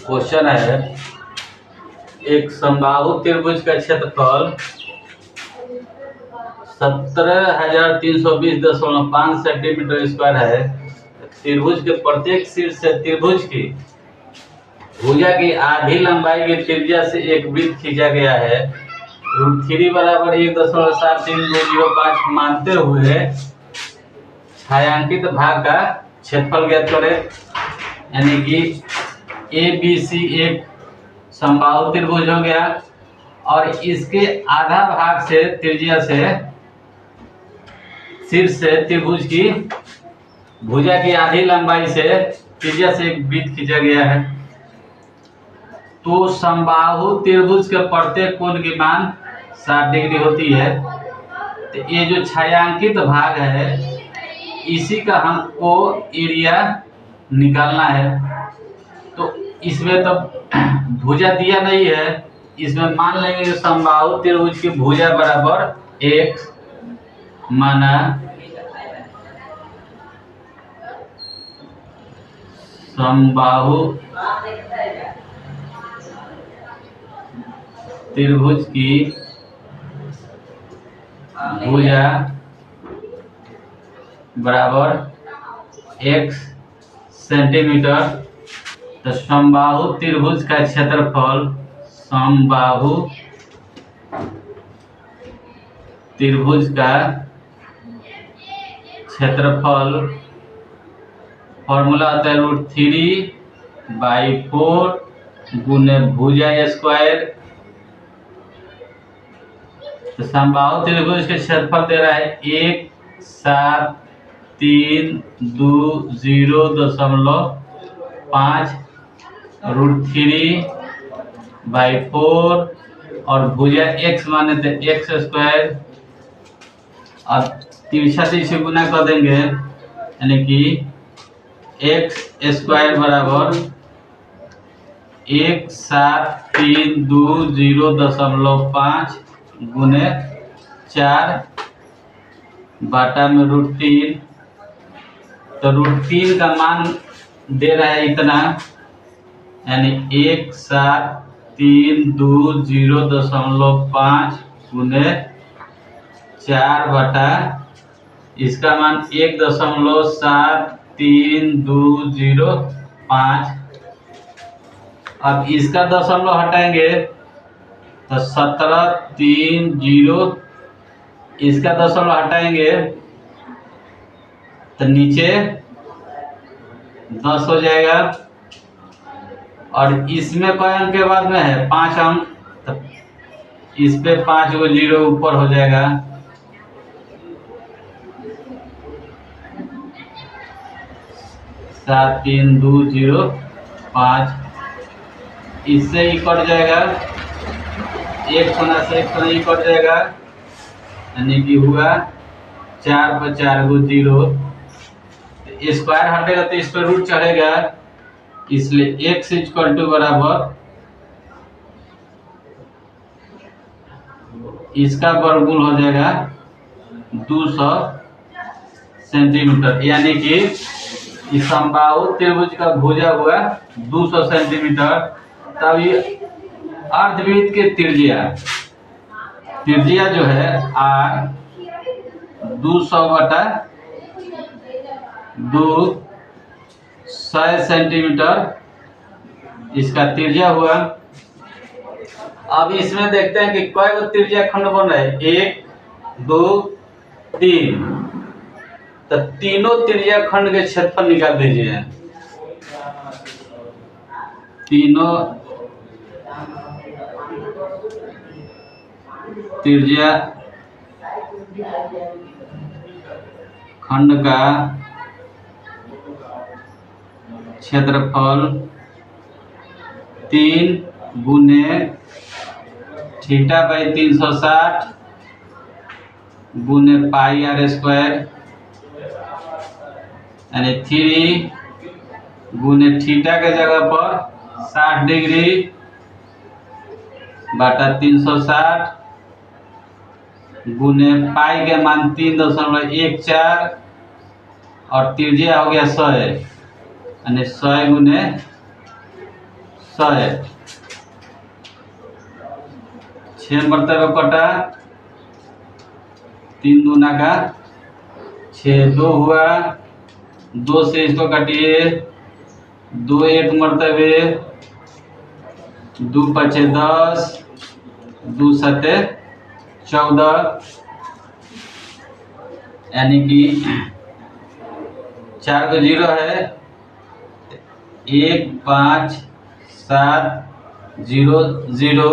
Question है, एक समबाहु त्रिभुज का क्षेत्रफल 17,320.5 सेंटीमीटर स्क्वायर है। त्रिभुज के प्रत्येक शीर्ष से त्रिभुज की भुजा की आधी लंबाई की त्रिज्या से एक वृत्त खींचा गया है। √3 बराबर 1.73205 मानते हुए छायांकित भाग का क्षेत्रफल ज्ञात करें। यानी कि ABC एक समबाहु त्रिभुज हो गया और इसके आधा भाग से त्रिज्या से शीर्ष से त्रिभुज की भुजा की आधी लंबाई से त्रिज्या से एक वृत्त खींचा गया है। तो समबाहु त्रिभुज के प्रत्येक कोण की मान 60 डिग्री होती है। तो ये जो छायांकित भाग है इसी का हमको एरिया निकालना है। तो इसमें तो भुजा दिया नहीं है, इसमें मान लेंगे कि समबाहु त्रिभुज की भुजा बराबर x माना समबाहु त्रिभुज की भुजा बराबर x सेंटीमीटर। तो समबाहु त्रिभुज का क्षेत्रफल समबाहु त्रिभुज का क्षेत्रफल फॉर्मूला होता है √3/4 गुने भुजा स्क्वायर। तो समबाहु त्रिभुज के क्षेत्रफल दे रहा है 1,7,3,2,0.5 √3/4 और भुजा x माने तो x स्क्वायर। अब तिरछा से गुना कर देंगे यानी कि x स्क्वायर बराबर 1,7,3,2,0.5 गुने 4 में √3। तो √3 का मान दे रहा है इतना, यानी 1,7,3,2,0.5 गुने 4 इसका मान 1.7325। अब इसका दशमलव हटाएंगे तो 1730, इसका दशमलव हटाएंगे तो नीचे 10 हो जाएगा। और इसमें कई अंक के बाद में है 5 अंक, तो इस पे 5 गो 0 ऊपर हो जाएगा। 7,3,2,0,5 इससे ही कट जाएगा, एक कोना से एक कोना ही कट जाएगा, यानी कि हुआ 4 पर 4 गो 0। स्क्वायर हटेगा तो इस पर रूट चढ़ेगा, इसलिए x बराबर इसका वर्गमूल हो जाएगा 200 सेंटीमीटर। यानी कि इस समबाहु त्रिभुज का भुजा हुआ 200 सेंटीमीटर। तब ये अर्धवृत्त की त्रिज्या जो है r 200/2 सेंटीमीटर इसका त्रिज्या हुआ। अब इसमें देखते हैं कि कई गो त्रिज्या खंड बन रहे हैं, 1 2 3। तो तीनों त्रिज्या खंड के क्षेत्रफल निकाल दीजिए। तीनों त्रिज्या खंड का क्षेत्रफल 3 गुने θ/360 गुने πr² यानी 3 गुने थीटा के जगह पर 60 डिग्री बटा 360 गुने पाई के मान 3.14 और त्रिज्या हो गया 100 यानी 100 गुने 100 6 मरतबा कटा, 3 दूना का 6, 2 हुआ, 2 से इसको काटिए, 2 एक मरतबे, 2 पचे 10, 2 सते 14, यानी कि 4 को 0 है, 1 5 7 0 0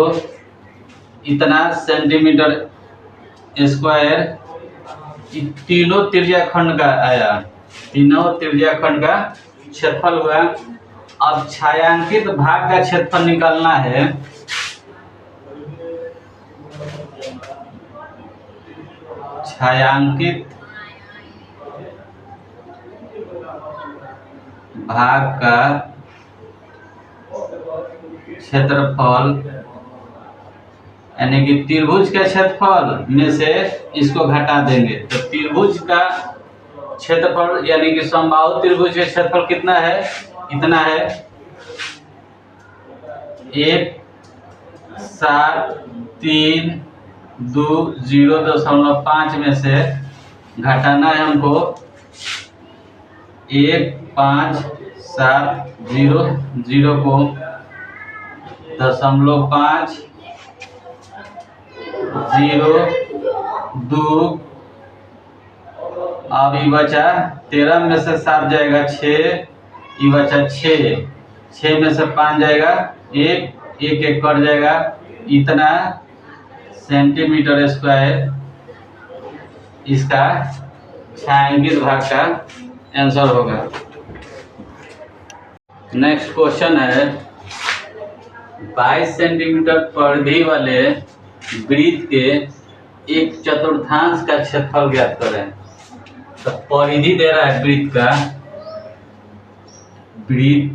इतना सेंटीमीटर स्क्वायर तीनों त्रिज्या खंड का आया, तीनों त्रिज्या खंड का क्षेत्रफल हुआ। अब छायांकित भाग का क्षेत्रफल निकालना है। छायांकित भाग का क्षेत्रफल यानी कि त्रिभुज के क्षेत्रफल में से इसको घटा देंगे तो त्रिभुज का क्षेत्रफल यानी कि समबाहु त्रिभुज का क्षेत्रफल कितना है, इतना है 17320.5 में से घटाना है हमको 1570 को 0.5 0 2 अब ये बचा 13 में से 7 जाएगा 6, ये बचा 6 में से 5 जाएगा 1 1 कट जाएगा, इतना सेंटीमीटर स्क्वायर इसका छायांकित भाग का आंसर होगा। नेक्स्ट क्वेश्चन है 22 सेंटीमीटर परिधि वाले वृत्त के एक चतुर्थांश का क्षेत्रफल ज्ञात करें। तो परिधि दे रहा है वृत्त का, वृत्त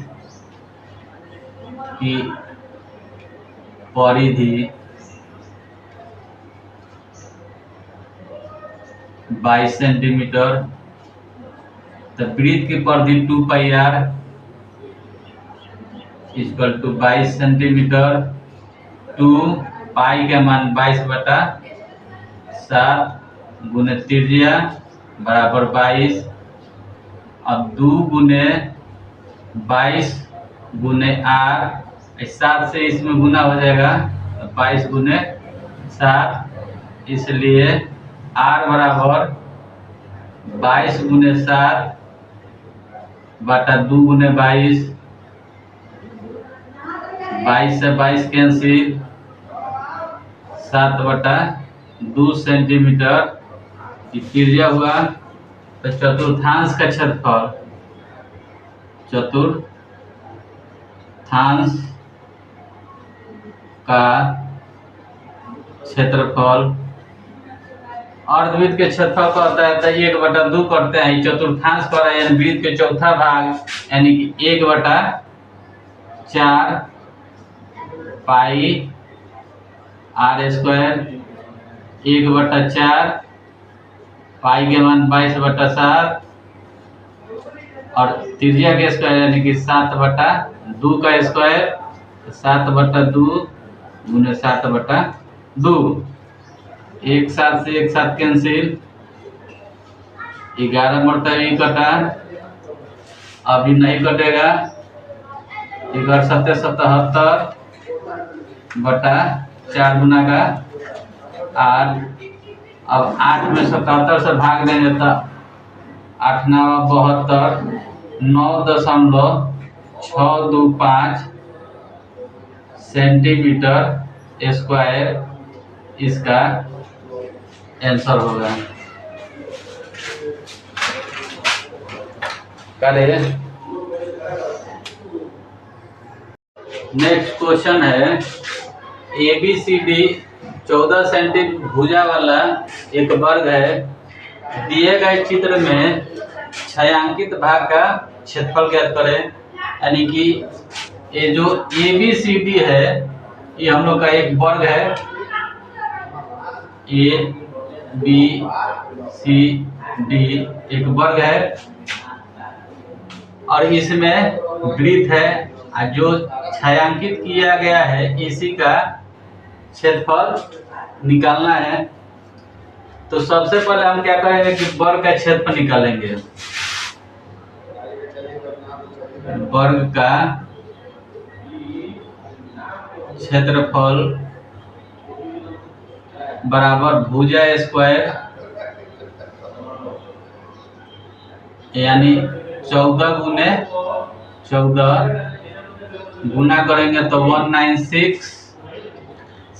की परिधि 22 सेंटीमीटर, तो वृत्त की परिधि 2πr इक्वल टू 22 सेंटीमीटर, 2 पाई का मान 22/7 गुने त्रिज्या बराबर 22। अब 2 गुने 22 गुने r, 7 से इसमें गुना हो जाएगा 22 गुने 7, इसलिए r बराबर 22 गुने 7 बटा 2 गुने 22, 22 से 22 कैंसिल, 7/2 सेंटीमीटर त्रिज्या हुआ। तो चतुर्थांश का क्षेत्रफल, चतुर्थांश का क्षेत्रफल अर्धवृत्त के क्षेत्रफल का होता है तो 1/2 करते हैं, चतुर्थांश कर रहे हैं वृत्त के चौथा भाग यानी कि 1/4 पाई r² 1/4 पाई के मान 22/7 और त्रिज्या के स्क्वायर यानी कि 7/2 का स्क्वायर, 7/2 गुने 7/2, 1 7 से 1 7 कैंसिल, 11 मरतबा कटा, अभी नहीं कटेगा, 11 7 77 बटा 4 गुना का 8। अब 8 में 77 से भाग देंगे तो 8 9 72, 9.625 सेंटीमीटर स्क्वायर इसका आंसर होगा। करें नेक्स्ट क्वेश्चन है ABCD 14 सेंटीमीटर भुजा वाला एक वर्ग है, दिए गए चित्र में छायांकित भाग का क्षेत्रफल ज्ञात करें। यानी कि ये जो ABCD है ये हम लोग का एक वर्ग है, ABCD एक वर्ग है और इसमें वृत्त है जो छायांकित किया गया है इसी का क्षेत्रफल निकालना है। तो सबसे पहले हम क्या करेंगे कि वर्ग का क्षेत्रफल निकालेंगे। वर्ग का क्षेत्रफल बराबर भुजा स्क्वायर यानी 14 गुने 14 गुना करेंगे तो 196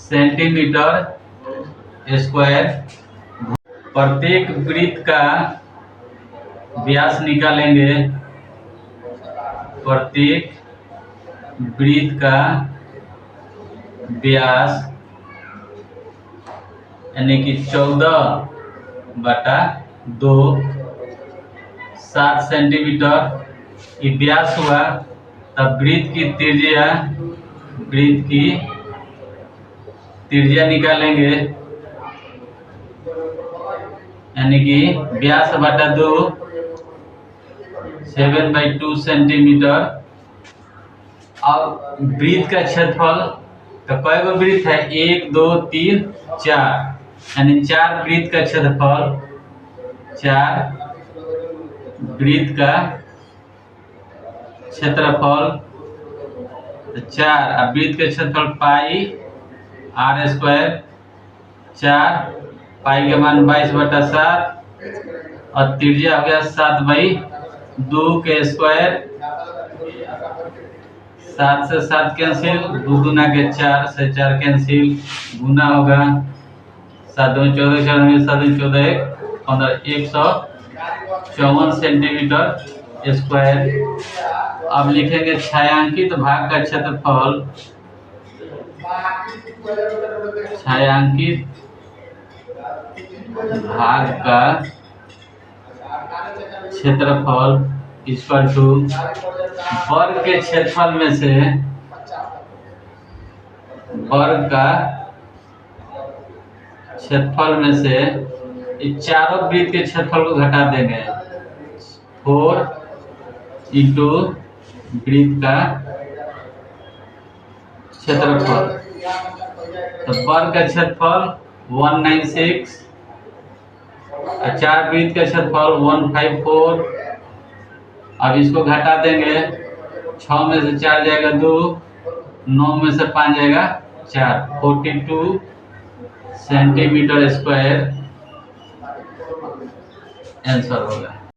सेंटीमीटर स्क्वायर। प्रत्येक वृत्त का व्यास निकालेंगे। प्रत्येक वृत्त का व्यास यानी कि 14/2 7 सेंटीमीटर की व्यास हुआ। तब वृत्त की त्रिज्या निकालेंगे यानी कि व्यास बटा 2 7/2 सेंटीमीटर। अब वृत्त का क्षेत्रफल तो कई गो वृत्त है 1 2 3 4 यानी 4 वृत्त का क्षेत्रफल 4 वृत्त का क्षेत्रफल 4 और वृत्त का क्षेत्रफल पाई r स्क्वायर 4 पाई के मान 22/7 और त्रिज्या हो गया 7/2 के स्क्वायर। 7 से 7 कैंसिल 2 गुना के 4 से 4 कैंसिल गुना होगा 7 2 14 7 14 15 154 सेंटीमीटर स्क्वायर। अब लिखेंगे छायांकित भाग का क्षेत्रफल। छायांकित भाग का क्षेत्रफल इक्वल टू वर्ग के क्षेत्रफल में से वर्ग का क्षेत्रफल में से इस चारों वृत्त के क्षेत्रफल को घटा देंगे। 4 इंटू वृत्त का क्षेत्रफल तो वर्ग का क्षेत्रफल 196 और 4 वृत्त का क्षेत्रफल 154। अब इसको घटा देंगे 6 में से 4 जाएगा 2 9 में से 5 जाएगा 4 42 सेंटीमीटर स्क्वायर आंसर होगा।